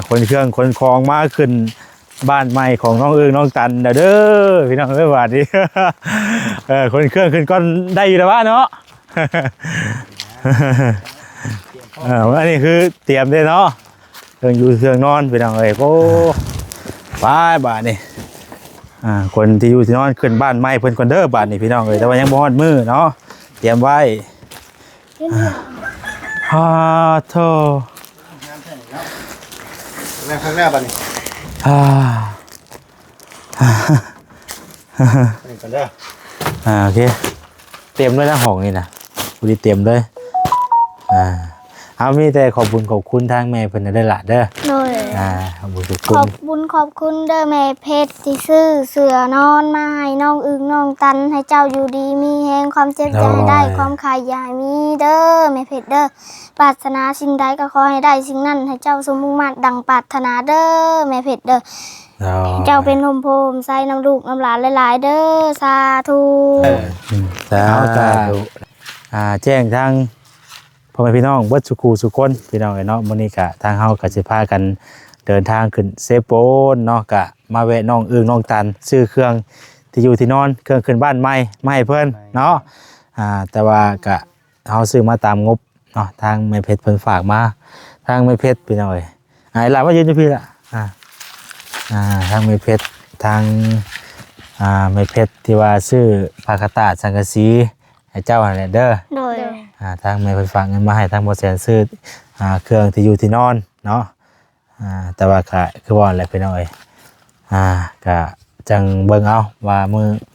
คนเครื่องคนคลองมาขึ้นบ้านใหม่ของน้องเอิงน้องตันเด้อพี่น้องเอ้ยบาดนี้คนเครื่องขึ้นก้อนได้อยู่แล้ววะเนาะอันนี้คือเตรียมได้เนาะเครื่องอยู่เครื่องนอนพี่น้องเอ้ยโอ้ไปบาดนี้คนที่อยู่ที่นอนขึ้นบ้านใหม่เพิ่นคนเด้อบาดนี้พี่น้องเอ้ยแต่ว่ายังบ่ฮอดมื้อเนาะเตรียมไว้โธ่แม่ข้างหน้าบ้านนี่นี่กันเด้อโอเคเตรียมด้วยนะห้องนี่นะพอดีเตรียมเลยเอามีแต่ขอบคุณทางแม่เพิ่นได้ละเด้อขอบคุณทุกคนขอบคุณเด้อแม่เพชรที่ซื้อเสื้อนอนมาให้น้องอึงน้องตันให้เจ้าอยู่ดีมีแห่งความเจ็บใจได้ความขายยายมีเด้อแม่เพชรเด้อปรารถนาสิ่งใดก็ขอให้ได้สิ่งนั้นให้เจ้าสมมุ่งมั่นดังปรารถนาเด้อแม่เพชรเด้อเจ้าเป็นลมโพมใส่น้ำลูกน้ำหลานหลายๆเด้อสาธุสาธุแจ้งทางพ่อแม่พี่น้องเบิดสุขสุคนพี่น้องเนาะมื้อนี้ก็ทางเฮาก็สิพากันเดินทางขึ้นเซโปนเนาะก็มาแวะน้องอึ้งน้องตันซื้อเครื่องที่อยู่ที่นอนเครื่องขึ้นบ้านใหม่มาให้เพิ่นเนาะแต่ว่าก็เฮาซื้อมาตามงบเนาะทางแม่เพชรเพิ่นฝากมาทางแม่เพชรพี่น้องเอ้ยหลานมายืนอยู่พี่ล่ะทางแม่เพชรทางแม่เพชรที่ว่าซื้อผ้าคาตาสังกะสีให้เจ้าหั่นแหละเด้อทางแม่เพิ่นฝากเงินมาให้ทางบ่แสนซื้อเครื่องที่อยู่ที่นอนเนาะแต่ว่าก็คือว่าอะไรพี่น้องเอ้ยก็จังเบิ่งเอาว่า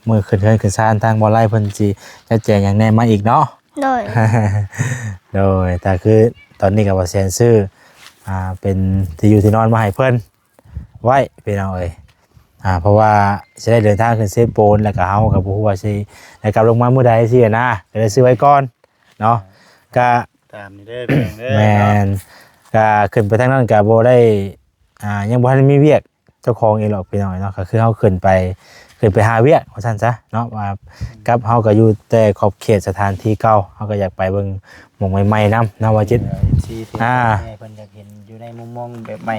มือขึ้นเฮือนขึ้นศาลทางบ่ไล่เพิ่นสิจะแจ้งหยังแน่มาอีกเนาะโดยแต่คือตอนนี้ก็บ่แสนซื้อเป็นที่อยู่ที่นอนมาให้เพิ่นไว้พี่น้องเอ้ยเพราะว่าจะได้เดินทางขึ้นเซโปนแล้วก็เฮากับผู้ว่าสิได้กลับลงมามื้อใดสินะก็ได้ซื้อไว้ก่อนเนาะก็ตามนี่เด้อเด้อแม่นก็ขึ้นไปทางนั้นก็บ่ได้ยังบ่ทันมีเวียกเจ้าของเองหรอกพี่น้องเนาะก็คือเฮาขึ้นไปหาเวียกว่าซั่นซะเนาะว่ากับเฮาก็อยู่แต่ขอบเขตสถานที่เก่าเฮาก็อยากไปเบิ่งหม่องใหม่ๆนำเนาะว่าจิตเพิ่นอยากเห็นอยู่ในมุมมองแบบใหม่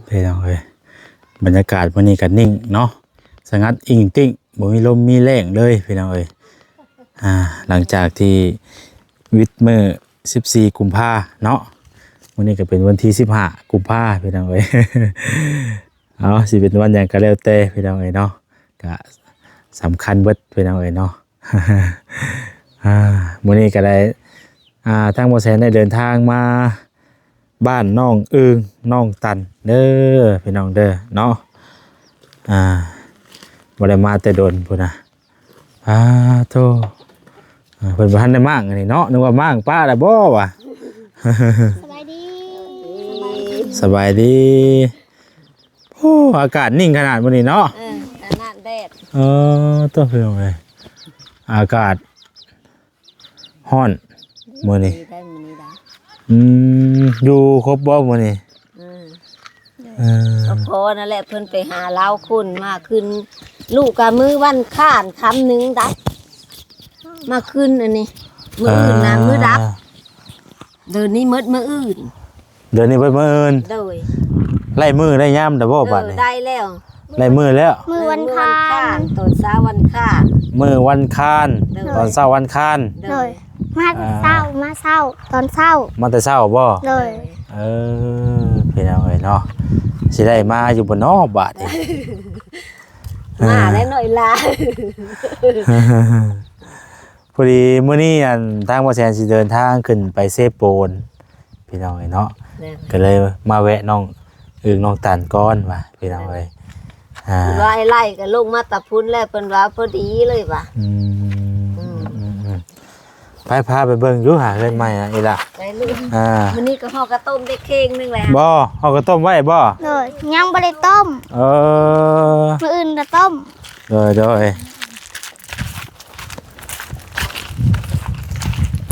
พี่น้องเอ้ยบรรยากาศวันนี้ก็นิ่งเนาะสงัดอิงติ้งบ่มีลมมีแรงเลยพี่น้องเอ้ยหลังจากที่วิทย์มื้อ14กุมภาเนาะวันนี้ก็เป็นวันที่15กุมภาพี่น้องเอ้ยสิเป็นวันหยังก็แล้วแต่พี่น้องเอ้ยเนาะก็สำคัญเบิดพี่น้องเอ้ยเนาะมื้อนี้ก็ได้ทางบ่แสนได้เดินทางมาบ้านน้องอึ้งน้องตันเด้อพี่น้องเด้อเนาะบ่ได้มาแต่โดนพุ่นน่ะโธ่เพิ่นบ่ทันได้มางอันนี้เนาะนึกว่ามางป้าแล้วบ่วะสบายดีโอ้อากาศนิ่งขนาดมื้อนี้เนาะขนาดแดดตัวพี่น้องเอ้ยอากาศร้อนมื้อนี้อยู่ครบบ่มื้อนี้ก็พอนั่นแหละเพิ่นไปหาเล้าคุณมาขึ้นลูกกับมือวันข้านคำหนึ่งดับมาขึ้นอันนี้มืออื่นนะมือดับเดือนนี้มืออื่นเดือนนี้มืออื่นโดยไล่มือได้ย่ำแต่บ่บัดนี้ได้แล้วไล่มือแล้วมือวันค้านตอนเช้าวันค้านมือวันค้านตอนเช้าวันค้านเลยมาเช้าตอนเช้ามาแต่เช้าบ่เลยพี่น้องเอ้ยเนาะสิได้มาอยู่บนนอกบาดนี่มาแล้วหน่อยลาพอดีมื้อนี้ทางบ่แซนสิเดินทางขึ้นไปเซโปนพี่น้องเอ้ยเนาะก็เลยมาแวะน้องอึ้งน้องตันก่อนว่าพี่น้องเอ้ยไล่ก็ลงมาตะพุ้นแล้วเพิ่นว่าพอดีเลยว่ะพาไปเบิ่งอยู่หาเฮือนใหม่นะอีล่ะได้ลูกมื้อนี้ก็เฮากระต้มได้เค้งนึงแหละบ่เฮากระต้มไว้บ่ยังบ่ได้ต้มมื้ออื่นจะต้มโดยเ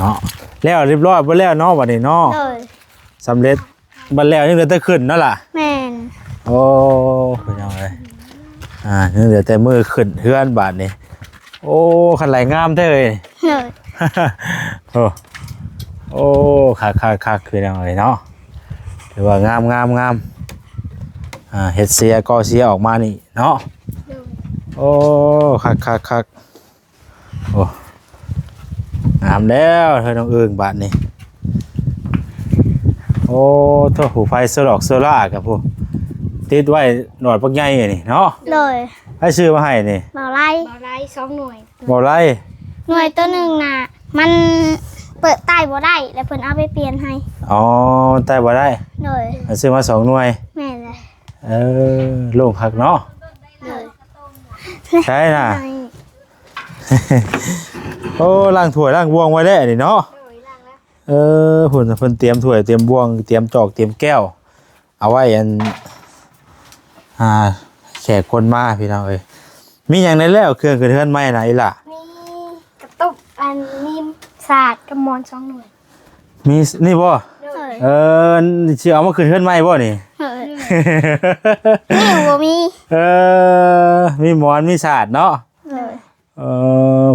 นาะแล้วเรียบร้อยบ่แล้วเนาะบัดนี้เนาะสำเร็จบัดแล้วยังเหลือแต่ขึ้นเนาะล่ะแม่นโอ้พี่น้องเอ้ยยังเหลือแต่มือขึ้นเฮือนบาดนี้ โอ้คันไหลงามเด้อเอ้ย เลย โอ้โอ้คักคือจังไดเนาะถือว่างามเฮ็ดเสียก็เสียออกมานี่เนาะโอ้คักโอ้งามแล้วเธอน้องเอิงบาดนี้โอ้โทษหูไฟโซล่ากับผู้ติดไว้หนวดปักใหญ่นี่เนาะ เลย ให้ซื้อมาให้นี่ เบาไล่2 หน่วย บ่ไร หน่วยตัวหนึ่งน่ะมันเปิดใต้บ่ได้แล้วเพิ่นเอาไปเปลี่ยนให้ อ๋อใต้บ่ได้ เลย ให้ซื้อมา2 หน่วย แม่นเลย โล่งคักเนาะ เลย ใช่น่ะ โอ้ล้างถ้วยล้างบวงไว้แล้วนี่เนาะเพิ่นเตรียมถ้วยเตรียมบวงเตรียมจอกเตรียมแก้วเอาไว้อันแขกคนมาพี่น้องเอ้ยมีหยังในแล้วเครื่องกระเทือนใหม่น่ะอีหล่ะ มีกระตุกอันมีศาสตร์กับมอน2 หน่วย มีนี่บ่ เลย สิเอามาขึ้นเทือนใหม่บ่นี่ เลยนี่บ่มี มีหมอนมีศาสตร์เนาะ เลย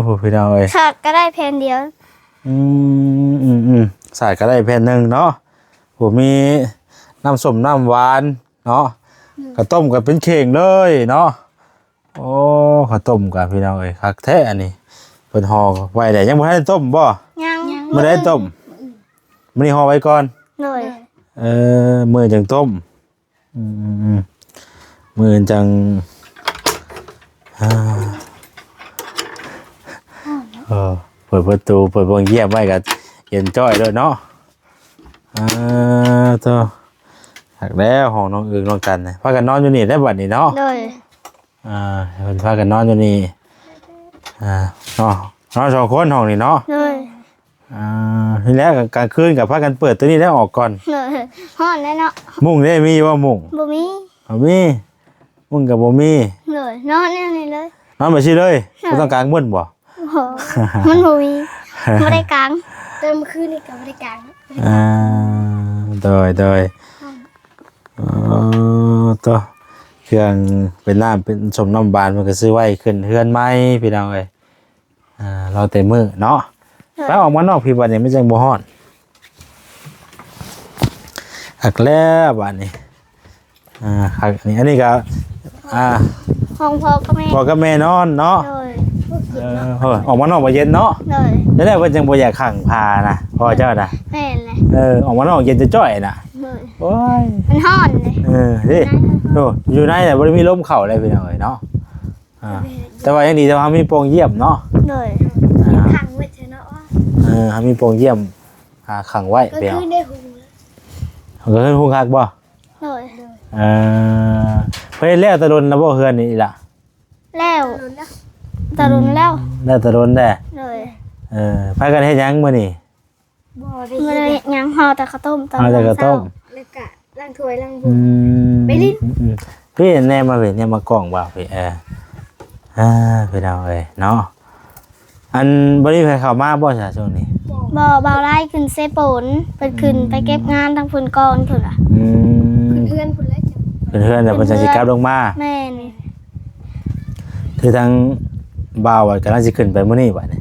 ผู้พี่น้องเอ้ย ศาสตร์ก็ได้แผ่นเดียว ศาสตร์ก็ได้แผ่นหนึงเนาะผู้มีน้ำส้มน้ำหวานเนาะข้าวต้มก็เป็นเข่งเลยเนาะโอ้ข้าวต้มกับพี่น้องเอ้ยคักแท้อันนี้เพิ่นห่อไว้ได้ยังบ่ทันได้ต้มบ่ ยัง บ่ได้ต้มมื้อนี้ห่อไว้ก่อน เลย มื้อจังต้มมื้อจังเปิดประตูเปิดวงเยี่ยมไว้ก็เย็นจ้อยด้วยเนาะตัวหักแล้วห้องน้องอึงน้องกันพากันนอนอยู่นี่ได้บัดนี้เนาะ เลย เพิ่นพากันนอนอยู่นี่เนาะนอน2 คนห้องนี่เนาะ เลย ทีแรกกลางคืนกับพากันเปิดตัวนี้ได้ออกก่อน เลยฮ้อนแล้วเนาะ มุ้งได้มีว่ามุ้ง บ่มี บ่มีมุ้งกับบ่มี เลยนอนแนวนี้เลย นอนไปสิเลยบ่ต้องกลางมื้นบ่ โอ้โหมันบ่มีบ่ได้กลางเติมคืนนี่ก็บ่ได้กลาง โดยตัวเครื่องเป็นน้ำเป็นสมน้ำบานมันก็ซื้อไว้ขึ้นเฮือนใหม่พี่น้องเอ้ยเราแต่มื้อเนาะไปออกมานอกพี่บัดนี้มันจังบ่ฮ้อนหักแล้วบัดนี้หักอันนี้ก็ห้องพ่อกับแม่ พ่อกับแม่นอนเนาะ เลย ออกมานอกบ่เย็นเนาะ เลย แล้วเพิ่นจังบ่อยากขังพานะพ่อเจ้าน่ะ แม่นเลย ออกมานอกเย็นจะจ้อยน่ะ เลย โอ้ย มันฮ้อนเลย ดิโอ้อยู่ในน่ะบ่ได้มีลมเข้าเลยพี่น้องเอ้ยเนาะแต่ว่ายังดีแต่ว่ามีโปร่งเยี่ยมเนาะ เลย ขังไว้เถอะเนาะ มีโปร่งเยี่ยมขังไว้ ก็ เปียว คือได้หุง ก็คือฮู้คักบ่ เลย เพิ่นแล้วตะดนนะบ่เฮือนนี่ล่ะ แล้วตะลุนแล้ว แล้วตะดนแด้ เลย พากันเฮ็ดหยังมื้อนี้ บ่ได้ยังห่อแต่ข้าวต้มตอน เอาแต่กระต้ม แล้วก็ล้างถ้วยล้าง ไปลิ้นพี่แน่มาเว้ยแน่มากล้องบ่พี่พี่น้องเอ้ยเนาะอันบ่ได้ใครเข้ามาบ่ซะช่วงนี้ บ่เบาไล่ขึ้นเซโปนเพิ่นขึ้นไปเก็บงานทางพุ่นก่อนเพิ่นล่ะ เพื่อนพุ่นแล้วจ้ะ เพื่อนๆแต่เพิ่นจะสิกลับลงมา แม่น คือทางบ่าวกำลังสิขึ้นไปมื้อนี้บัดนี้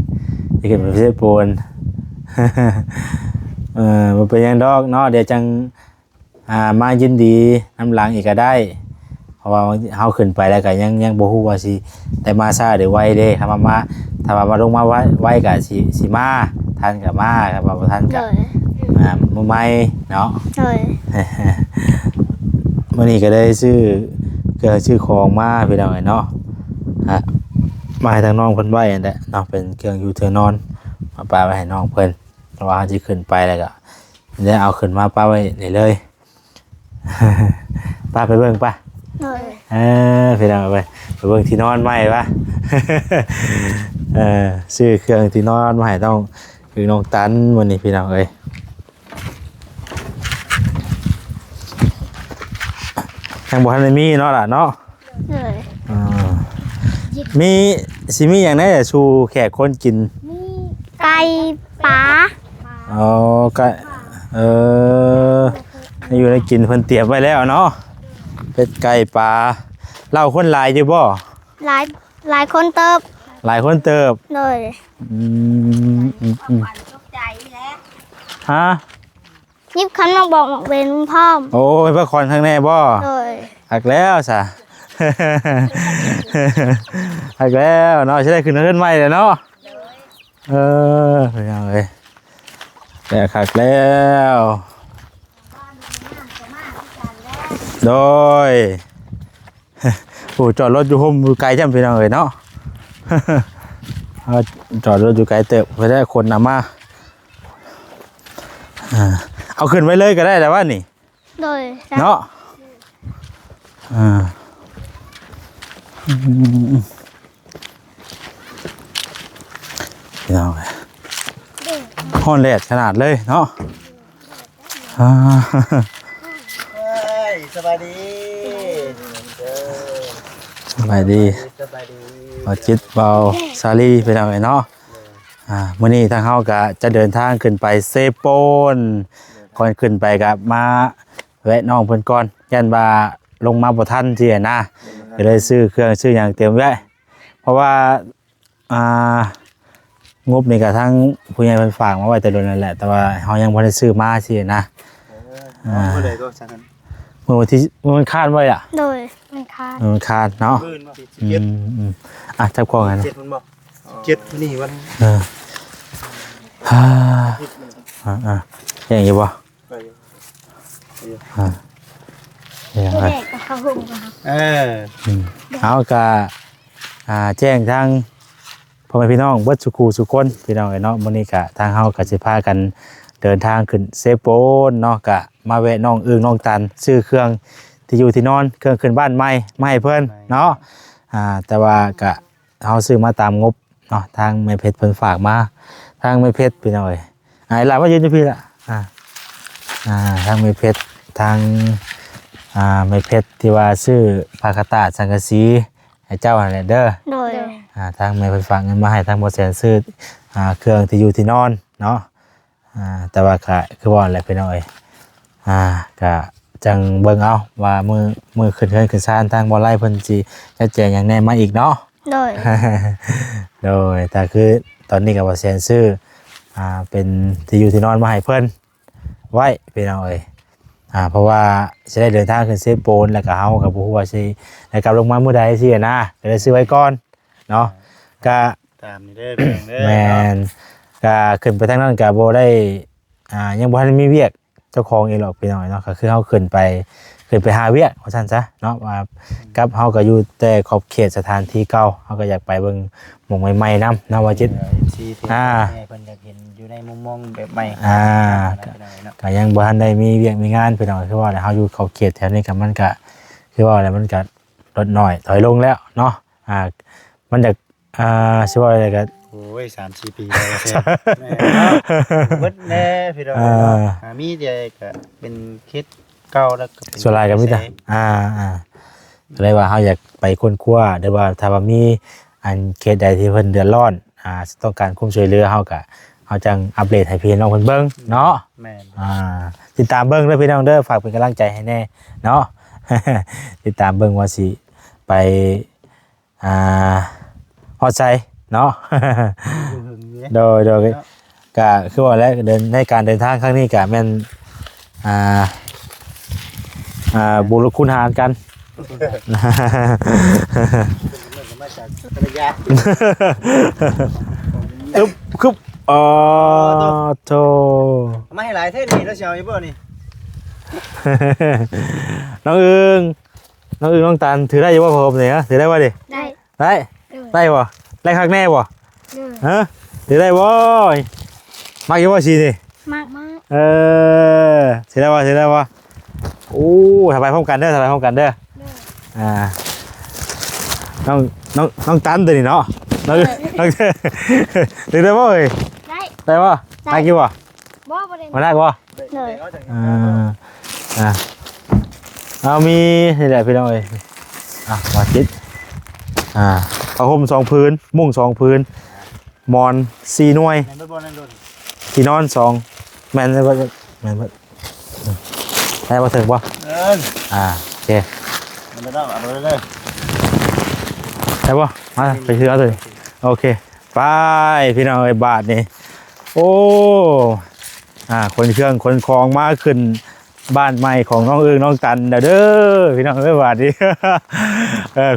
สิขึ้นไปเซโปน บ่เป็นหยังดอกเนาะเดี๋ยวจังมายินดีน้ำหลังอีกก็ได้เพราะว่าเฮาขึ้นไปแล้วก็ยังบ่ฮู้ว่าสิได้มาช้าหรือไวเด้ถ้ามาลงมาไวก็สิมาทันก็มาครับบ่ทันก็ เลย มื้อใหม่เนาะ เลย มื้อนี้ก็ได้ชื่อของมาพี่น้องเนาะมาให้ทางน้องเพิ่นไว้นั่นแหละเนาะเป็นเครื่องอยู่เทือนอนมาปาไว้ให้น้องเพิ่นเพราะว่าสิขึ้นไปแล้วก็ได้เอาขึ้นมาปาไว้นี่เลย ป้าไปเบิ่งป่ะ เลย พี่น้องไปเบิ่งที่นอนใหม่ป่ะ ซื้อเครื่องที่นอนมาให้ต้องคือน้องตันมื้อนี้พี่น้องเอ้ยทางบ่ทันได้มีเนาะล่ะเนาะ เลย มีสิมีอย่างไหนจะชูแขกคนกิน ไก่ป๋า อ๋อก็อยู่ในกินเพิ่นเตรียมไว้แล้วเนาะเป็ดไก่ปลาเล่าคนหลายอยู่บ่ หลายคนเติบ หลายคนเติบ โดย อืม ขวัญตกใจแล้ว ฮะ ยิบคันมาบอกหมอกเบนพร้อม โอ้ยพระคอนข้างแน่บ่ โดย หักแล้วซะ หักแล้วเนาะจะได้ขึ้นเรือนใหม่เลยเนาะเป็นยังไงแต่หักแล้วโดย ผู้จอดรถอยู่ห่มอยู่ไกลจังเป็นยังไงเนาะ จอดรถอยู่ไกลเติบไปได้คนนำมาเอาขึ้นไว้เลยก็ได้แต่ว่านี่ โดย เนาะเอาไปห้อนแดดขนาดเลยเนาะ เฮ้ยสบายดี สบายดี สบายดี เบาจิตเบาซาลีไปทางไหนเนาะมื้อนี้ทางเฮาก็จะเดินทางขึ้นไปเซโปนก่อนขึ้นไปก็มาแวะน้องเพิ่นก่อนยันว่าลงมาบ่ทันที่นะก็เลยซื้อเครื่องซื้อหยังเตรียมไว้เพราะว่างบนี่ก็ทั้งผู้ใหญ่เพิ่นฝากมาไว้แต่โดนนั่นแหละแต่ว่าเฮายังบ่ได้ซื้อมาที่นะ เมื่อไหร่ก็สั่งกัน เมื่อวันที่มันคาดไว้อ่ะ โดยมันคาด มันคาดเนาะ มื่นบ่เจ็ด จับกล้องกันนะ เจ็ดมันบอกเจ็ดนี่วัน อย่างนี้บ่ ไป อย่างไร เด็กกับเขาหุ่มกัน เอากะแจ้งทางพ่อแม่พี่น้องเบิดสุขูสุคนพี่น้องไอ้เนาะมื้อนี้กะทางเฮาก็สิพากันเดินทางขึ้นเซโปนเนาะกะมาแวะน้องอึ้งน้องตันซื้อเครื่องที่อยู่ที่นอนเครื่องขึ้นบ้านใหม่มาให้เพิ่นเนาะแต่ว่ากะเฮาซื้อมาตามงบเนาะทางแม่เพชรเพิ่นฝากมาทางแม่เพชรพี่น้องเอ้ยไอ้ล่ะมายืนอยู่พี่ล่ะทางแม่เพชรทางแม่เพชรที่ว่าซื้อผ้ากระตาดสังกะสีให้เจ้านั่นแหละเด้อ โดย ทางแม่เพิ่นฝากเงินมาให้ทางบ่แสนซื้อเครื่องที่อยู่ที่นอนเนาะแต่ว่าก็คือว่าอะไรพี่น้องเอ้ยก็จังเบิ่งเอาว่ามือขึ้นเฮือนขึ้นศาลทางบ่ไล่เพิ่นสิจะแจงหยังแหน่มาอีกเนาะ โดย โดยแต่คือตอนนี้ก็บ่แสนซื้อเป็นที่อยู่ที่นอนมาให้เพิ่นไว้พี่น้องเอ้ยเพราะว่าจะได้เดินทางขึ้นเซโปนแล้วก็เฮาก็บ่ฮู้ว่าสิได้กลับลงมามื้อใดสินะก็เลยซื้อไว้ก่อนเนาะก็ ตามนี่เด้อเพียงเด้อ แมนก็ขึ้นไปทางนั้นก็บ่ได้ยังบ่ทันมีเวียกเจ้าของเองหรอกพี่น้อยเนาะก็คือเฮาขึ้นไปหาเวียกว่าซั่นซะเนาะว่ากับเฮาก็อยู่แต่ขอบเขตสถานที่เก่าเฮาก็อยากไปเบิ่งหม่องใหม่ๆนำนะว่าจิต ที่เพิ่นอยากเห็นอยู่ในมุมมองแบบใหม่ ก็ยังบ่ทันได้มีเวียกมีงานพี่น้อยคือว่าเฮาอยู่ขอบเขตแถวนี้ก็มันก็คือว่าอะไรมันก็ลดน้อยถอยลงแล้วเนาะมันจะสิว่าอะไรก็ โอ้ย3-4 ปีแล้วแท้เบิดแน่พี่น้องมีเดียวก็เป็นเคสเก่าแล้วก็ ส่วนหลายก็มีแต่ก็เลยว่าเฮาอยากไปค้นคว้าหรือว่าถ้าว่ามีอันเคสใดที่เพิ่นเดือดร้อนต้องการความช่วยเหลือเฮาก็เฮาจังอัปเดตให้พี่น้องเพิ่นเบิ่งเนาะ แม่น ติดตามเบิ่งเด้อพี่น้องเด้อฝากเป็นกำลังใจให้แน่เนาะ ติดตามเบิ่งว่าสิไปฮอดใจเนาะ โดยก็คือว่าแล้วในการเดินทางครั้งนี้ก็แม่นบุรุษคุณหารกัน มาจากภรรยา คึบโธ่ มาให้หลายเท่นี่แล้วสิเอาอีบ่นี่ น้องอึ้งน้องตันถือได้อยู่บ่ผมเนี่ยถือได้บ่ดิ ได้ ได้บ่ได้คักแน่บ่ฮะถือได้บ่มักอยู่บ่สินี่ มากมาก ถือได้บ่โอ้ถ่ายไปพร้อมกันเด้อน้องตันตัวนี้เนาะน้องถือได้บ่เอ้ย ได้ ได้บ่ได้กี่บ่ บ่ประเด็น มาได้บ่ เลย เอามีนี่แหละพี่น้องเอ้ยมาจิตผ้าห่ม2พื้นมุ้ง2พื้นหมอน4หน่วย แม่นบ่นั่นโดน ที่นอน2แม่นได้บ่ได้บ่ถึงบ่ โอเค มันต้องเอาไปเลย ได้บ่มาไปซื้อเอาเลย โอเคไปพี่น้องไอ้บาทนี่โอ้คนเครื่องคนคลองมาขึ้นบ้านใหม่ของน้องอึ้งน้องตันเด้อพี่น้องไอ้บาทนี่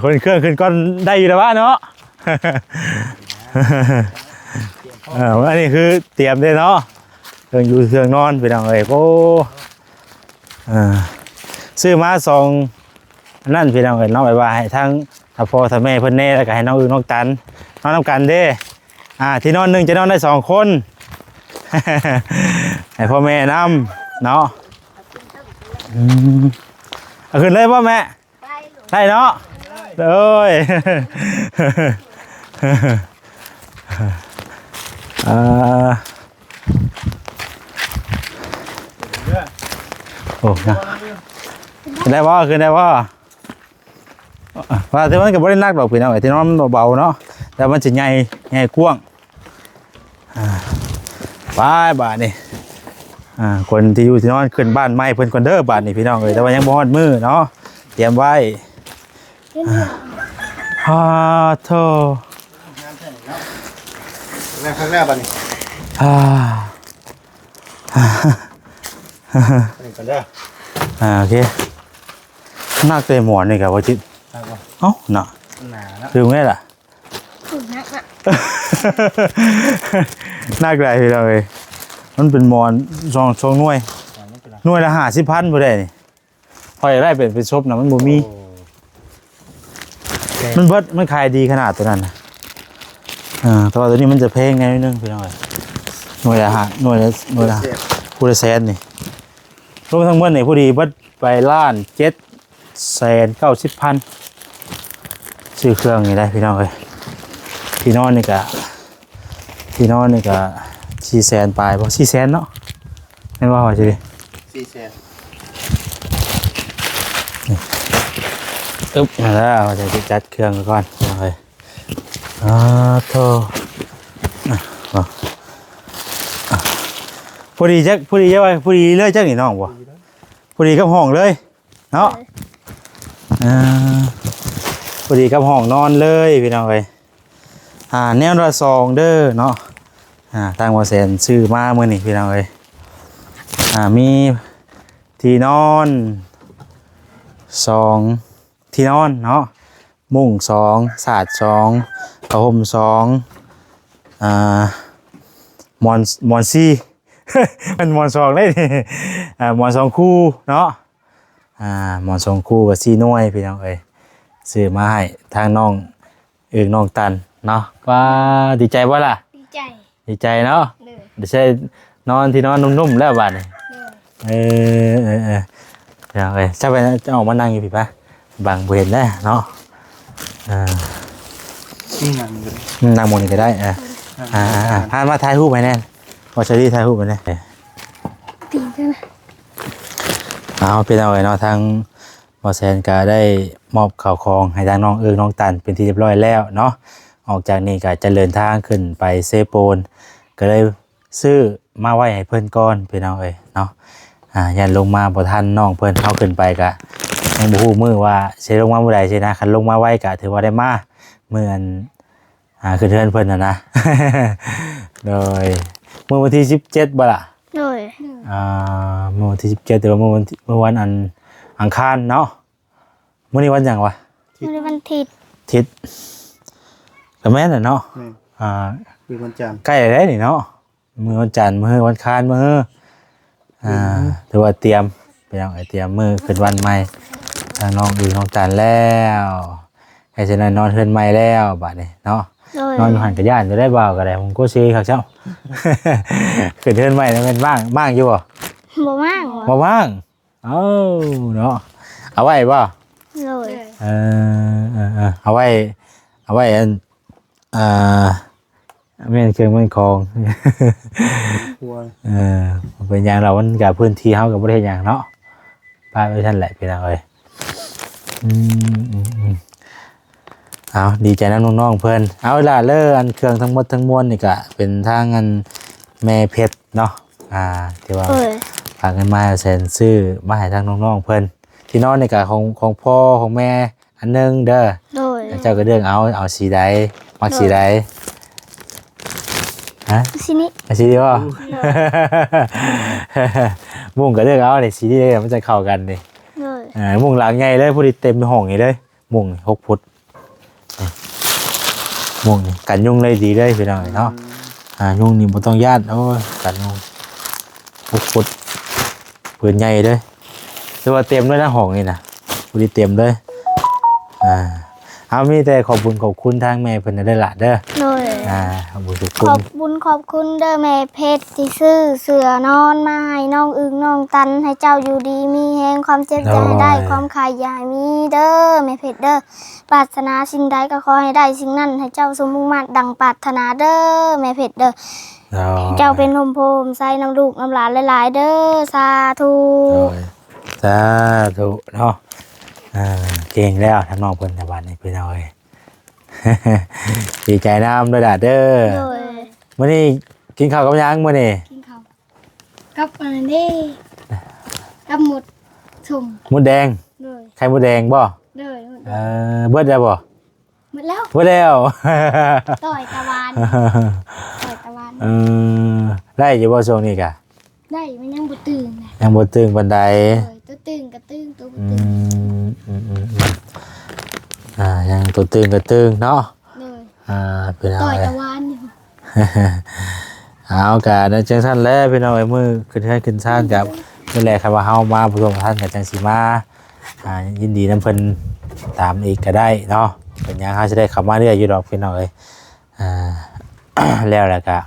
คนเครื่องขึ้นก้อนได้อยู่แล้ววะเนาะ อันนี้คือเตรียมได้เนาะเครื่องอยู่เครื่องนอนพี่น้องเอ้ยโอ้ซื้อมาสองนั่นพี่น้องเอ้ยน้องไปว่าให้ทั้งถ้าพ่อถ้าแม่เพิ่นแน่แล้วก็ให้น้องอึ้งน้องตันนอนนำกันเด้ที่นอนหนึ่งจะนอนได้2 คน ให้พ่อแม่นำเนาะเอาขึ้นเลยพ่อแม่ได้เนาะเลย โอ้นะขึ้นได้ว่าขึ้นได้ว่าที่มันก็ไม่ได้นักดอกพี่น้องไอ้ที่น้องมันเบาๆเนาะแต่มันจะใหญ่กว้างไปบ้านนี่คนที่อยู่ที่นอนขึ้นบ้านใหม่เพิ่นคนเด้อบ้านนี่พี่น้องเลยแต่ว่ายังบ่ฮอดมือเนาะเตรียมไว้โธ่ ข้างหน้าบัดนี้นี่ก่อนเด้อ โอเคนักเตะหมอนนี่กับว่าจิต ครับบ่ เอ้าหนา หนาแล้ว คือไงล่ะ นักไรพี่เราเลยมันเป็นหมอนสองหน่วยหน่วยละ50,000บ่ได้นี่พออยากได้เป็นชบนะมันบ่มีมันเบิดมันขายดีขนาดตัวนั้นนะแต่ว่าตัวนี้มันจะแพงไงนิดนึงพี่น้องเอ้ยหน่วยละหน่วยละผู้ละแสนนี่รวมทั้งหมดนี่ผู้ดีเบิดไป1,790,000ซื้อเครื่องนี่ได้พี่น้องเอ้ยที่นอนนี่ก็400,000ปลายบ่400,000เนาะแม่นว่าว่าสิ 4 แสน อึ๊บมาแล้วเราจะจัดเครื่องก่อนเลยโธ่พอดีจักพอดีว่าพอดีเลยจักนี่น้องบ่พอดีกับห้องเลยเนาะพอดีกับห้องนอนเลยพี่น้องเอ้ยแนวละ2เด้อเนาะทางบ่แสนซื้อมามื้อนี้พี่น้องเอ้ยมีที่นอน2ที่นอนเนาะมุ้ง2สาด2ผ้าห่ม2หมอนซี่ มันหมอน2ได้นี่หมอน2คู่เนาะหมอน2คู่กับ4หน่วยพี่น้องเอ้ยซื้อมาให้ทางน้องอึ้งน้องตันเนาะว่าดีใจบ่ล่ะดีใจเนาะเดี๋ยวใช้นอนที่นอนนุ่มๆแล้วบัดนี้เดี๋ยวจะไปจะออกมานั่งอยู่พี่ปะบางเห็นได้เนาะนั่งบนก็ได้พามาถ่ายรูปไปแน่พอเชอรี่ถ่ายรูปไปแน่เอาเป็นเอาไว้เนาะทางบอแซนก็ได้มอบข่าวของให้ทางน้องน้องตันเป็นที่เรียบร้อยแล้วเนาะออกจากนี้ก็จะเดินทางขึ้นไปเซโปนก็เลยซื้อมาไว้ให้เพื่อนก้อนเป็นเอาไว้เนาะยันลงมาบ่ทันน้องเพิ่นเอาขึ้นไปกะยังบ่ฮู้มื้อว่าสิลงมามื้อใดสินะคันลงมาไวกะถือว่าได้มามื้ออันขึ้นเทือนเพิ่นน่ะนะ โดยมื้อวันที่17บ่ล่ะโดยมื้อวันที่17แต่ว่ามื้อวันอังคารเนาะมื้อนี้วันหยังวะมื้อนี้วันอาทิตย์ก็แม่นน่ะเนาะคือวันจันทร์ใกล้แล้วนี่เนาะมื้อวันจันทร์มื้อวันอังคารมื้อถือว่าเตรียมไปยังเตรียมมือขึ้นวันใหม่ทางน้องน้องตันแล้วให้ฉันนอนเฮือนใหม่แล้วบัดนี้เนาะนอนอยู่หันกับย่านจะได้เบาก็ได้ผมก็ซีครับเจ้า ขึ้นเฮือนใหม่แล้วเป็นบ้างอยู่บ่บ้างเนาะเอาไว้บ่เอาไว้ไม่เป็นเครื่องมันคลองเป็นอย่างเรามันกับพื้นที่เขากับประเทศอย่างเนาะป้าไปท่านแหละพี่น้องเอ้ยเอาดีใจน้องๆเพื่อนเอาล่ะเลิกอันเครื่องทั้งหมดทั้งมวลนี่ก็เป็นทางอันแม่เพชรเนาะที่ว่าฝากเงินมาแสนซื้อมาให้ทางน้องๆเพื่อนที่นอนนี่ก็ของพ่อของแม่อันนึงเด้อเจ้าก็เรื่องเอาสีใด มักสีใดฮะ สินี้ สีเดียวบ่มุ่งก็เลือกเอานี่สีนี้เลยมันจะเข้ากันนี่ เลย มุ่งหลังใหญ่เลยผู้ที่เต็มห้องนี่เลยมุ่ง6 ฟุตนี่มุ่งนี่กันยุงเลยดีเลยพี่น้องเนาะยุงนี่บ่ต้องย่านโอ้ยกันยุง6 ฟุตปืนใหญ่เลยแต่ว่าเต็มด้วยนะห้องนี่นะผู้ที่เต็มเลยเอามีแต่ขอบคุณทางแม่เพิ่นได้ละเด้อ เลย ขอบคุณทุก ขอบบุญขอบคุณเด้อแม่เพชรที่ซื้อเสือนอนมาให้น้องอึงน้องตันให้เจ้าอยู่ดีมีแฮงความเจ็บอย่าให้ได้ความขายอย่าให้มีเด้อแม่เพชรเด้อปรารถนาสิ่งใดก็ขอให้ได้สิ่งนั้นให้เจ้าสมมุ่งมั่นดังปรารถนาเด้อแม่เพชรเด้อเจ้าเป็นโฮมโพมใส่น้ำลูกน้ำหลานหลายๆเด้อสาธุ สาธุเนาะเก่งแล้วทั้งน้องเพิ่นในบ้านนี้พี่น้อย ดีใจน้ำด้วยล่ะเด้อ เลย มื้อนี้กินข้าวกับหยังมื้อนี้ กินข้าวกับอะไรนี่กับหมดถุง มดแดง เลย ไข่มดแดงบ่ เลย เบิดแล้วบ่ หมดแล้ว เบิดแล้ว ต่อยตะวันต่อยตะวัน ได้อยู่บ่ช่วงนี้กะ ได้มันยังบ่ตื่นนะ ยังบ่ตึงปานใด ตัวตื่นกับตื่นตัวบ่ อื ตื่น ยังตัวตึงก็ตึงเนาะ เลย พี่น้อ ต่อย ย ตะวันอยู่ เอากะนั่นจังซั่นแหละพี่น้อยมือขึ้นให้ขึ้นซ่านกับนี่แหละครับว่าเฮามาผู้ชมท่านกับจังสิมายินดีนำเพิ่นตามอีกก็ได้เนาะเป็นหยังเฮาสิได้เข้ามาเรื่อยอยู่ดอกพี่น้อยแล้วก็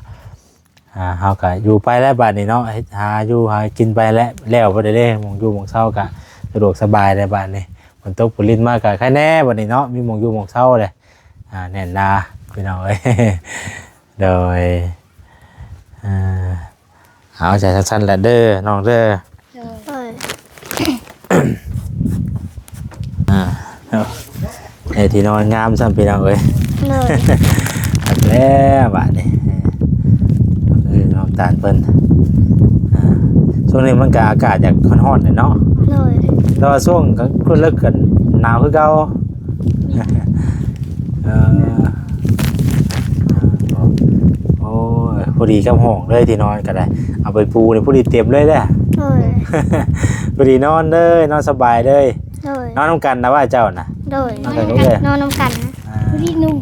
เฮาก็อยู่ไปแล้วบัดนี้เนาะหาอยู่หากินไปแล้วบ่ได้เด้หม่องอยู่หม่องเช้าก็สะดวกสบายได้บัดนี้ฝนตกฝนลิ้นมาก็ใครแน่บัดนี้เนาะมีหม่องอยู่หม่องเช้าเลยแน่นนาพี่น้อย โดยเอาใจสั้นๆแหละเด้อน้องเด้อ เลย ไอ้ที่นอนงามซ้ำพี่น้องเอ้ย เลย อัดแล้วบาดนี้น้องตาลเพิ่นช่วงนี้มันก็อากาศอยากร้อนๆเลยเนาะ เลย แต่ว่าช่วงก็คือเลิกกันหนาวคือเก่าโอ้ยพอดีกับห้องเลยที่นอนก็ได้เอาไปปูนี่พอดีเต็มเลยเด้อ เลย พอดีนอนเลยนอนสบายเลย เลย นอนน้ำกันนะว่าเจ้าน่ะ เลย นอนกันเลย นอนน้ำกันผู้ที่นุ่ม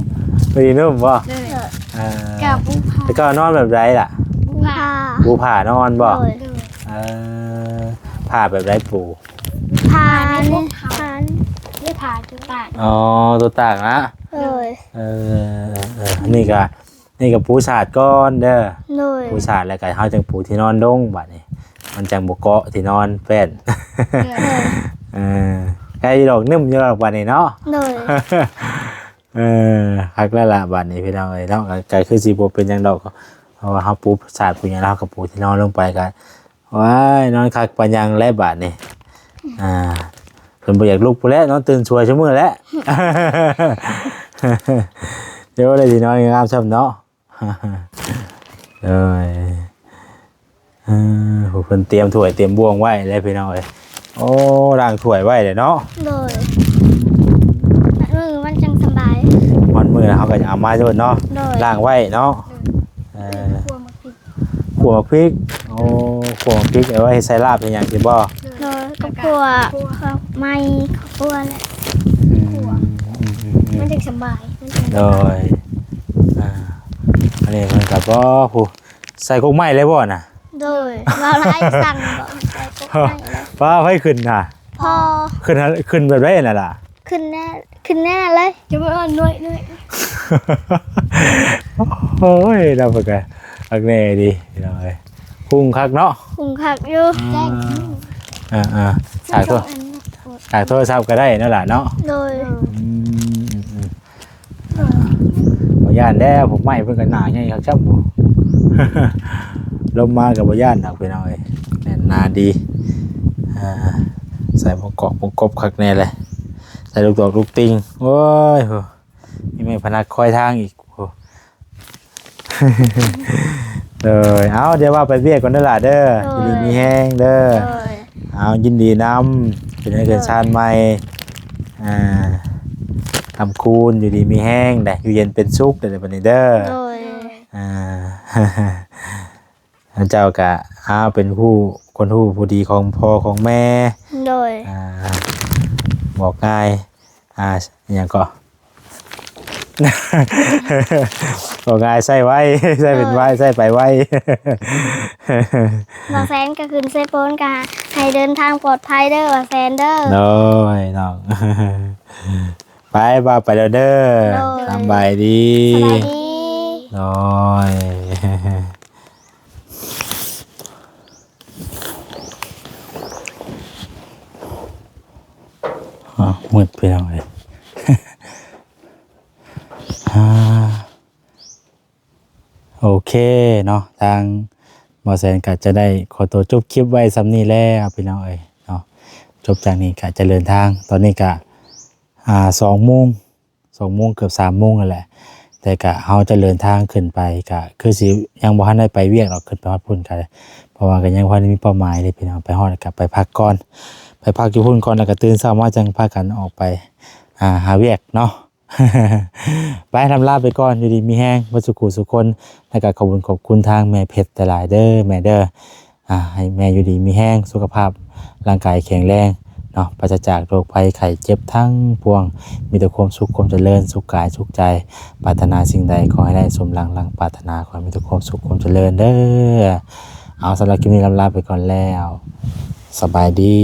พอดีนุ่มบ่ เลย กับแล้วก็นอนแบบไรล่ะ ผู้พา ปูผ่านอนบ่ เลย ผ่าแบบไรปู พาเนี่ยพาไม่พาจุตา อ๋อตัวต่างนะ เลย นี่ก็ปูสาดก้อนเด้อ เลย ปูสาดแล้วก็เฮาจังปูที่นอนดงบัดนี้มันจังบ่เกาะที่นอนแป้นไก่ดอกนึ่มอยู่ดอกบัดนี้เนาะ เลย ฮักแล้วล่ะบัดนี้พี่น้องเอ้ยเนาะไก่คือสิบ่เป็นหยังดอกเพราะว่าเฮาปูสาดปูหยังแล้วก็ปูที่นอนลงไปกันว้ายนอนคักปานยังและบัดนี้เพิ่นบ่อยากลุกพู้นแหล้วนอนตื่นช่วยชั่วมื้อแล้ว เดี๋ยวได้สินอนงามซ้ำเนาะ เอ้ยผู้เพิ่นเตรียมถ้วยเตรียมบ่วงไว้แล้วพี่น้องเอ้ยโอ้ล้างถ้วยไว้เลยเนาะ เลยมือมันจังสบาย วันมื้อเฮาก็จะเอามาโดนเนาะ เลย ล้างไว้เนาะ ครัวมาพริก ขัวพริกโอ้ขัวพริกเอาไว้ให้ใส่ลาบเป็นหยังสิบ่ เลยก็ครัวไม่ครัวแหละมันจังสบายมันจัง โดยอันนี้มันก็บ่ผู้ใส่กกไม้เลยบ่น่ะ โดยว่าไล่สั่งก็ใส่ก็ไม่เลย ป้าให้ขึ้นน่ะ พอ ขึ้นแบบไรน่ะล่ะ ขึ้นแน่เลยจะไปอ่อนน้อย โอ้ยเราไปกันอักแน่ดีพี่น้องเอ้ยพุ่งคักเนาะ หุงขักอยู่แจ้ง ฉากโทรศัพท์ก็ได้นั่นแหละเนาะ โดย บ่ย่านแล้วผมไม่เพิ่นก็หนาใหญ่ครับครับผมลมมากับบ่ย่านนักพี่น้องเอ้ยแน่นหนาดีใส่หมวกเกาะหมวกกบคักแน่เลยใส่ลูกดอกลูกติงโอ้ยโหนี่ไม่พนักคอยทางอีกโห เลยเอาเดี๋ยวว่าไปเวียกก่อนเด้อล่ะเด้อยินดีมีแห้งเด้อ โดย เอายินดีนำเป็นให้เกิดชาติใหม่ คำคูณอยู่ดีมีแห้งได้อยู่เย็นเป็นสุขเด้อบัดนี้เด้อ โดย อ่า เจ้าก็เป็นคนผู้ดีของพ่อของแม่ โดย บอกง่ายอย่างก็ บอกง่ายใส่ไว้ ใส่เป็นไว้ใส่ไปไว้ ว่าแฟนก็ขึ้นเซโปนกะให้เดินทางปลอดภัยเด้อว่าแฟนเด้อ โน้ยน้อง ไปบ่าไปเด้อเด้อ โดย สำบายดี สบายดี โน้ย มืดไปแล้วเลย โอเคเนาะทางหมอแสนก็จะได้ขอตัวจบคลิปไว้ซ้ำนี้แล้วพี่น้องเอ้ยเนาะจบจากนี้ก็จะเดินทางตอนนี้ก็2 โมงเกือบ3 โมงนั่นแหละแต่ก็เฮาจะเดินทางขึ้นไปก็คือสิยังบ่ทันได้ไปเวียกหรอกขึ้นไปฮอดพุ่นก็เพราะว่าก็ยังบ่ได้มีเป้าหมายเลยพี่น้องไปฮอดแล้วก็ไปพักก่อนไปพักอยู่พุ่นก่อนแล้วก็ตื่นเช้ามาจังพากันออกไปหาเวียกเนาะ ไปทำลาไปก่อนอยู่ดีมีแห้งวัสุขุสุคนแล้วก็ขอบคุณทางแม่เพชรแต่หลายเด้อแม่เด้อให้แม่อยู่ดีมีแห้งสุขภาพร่างกายแข็งแรงเนาะปราศจากโรคภัยไข้เจ็บทั้งปวงมีแต่ความสุขความเจริญสุขกายสุขใจปรารถนาสิ่งใดขอให้ได้สมหลังปรารถนาขอให้มีแต่ความสุขความเจริญเด้อเอาสำหรับคลิปนี้ลาไปก่อนแล้วสบายดี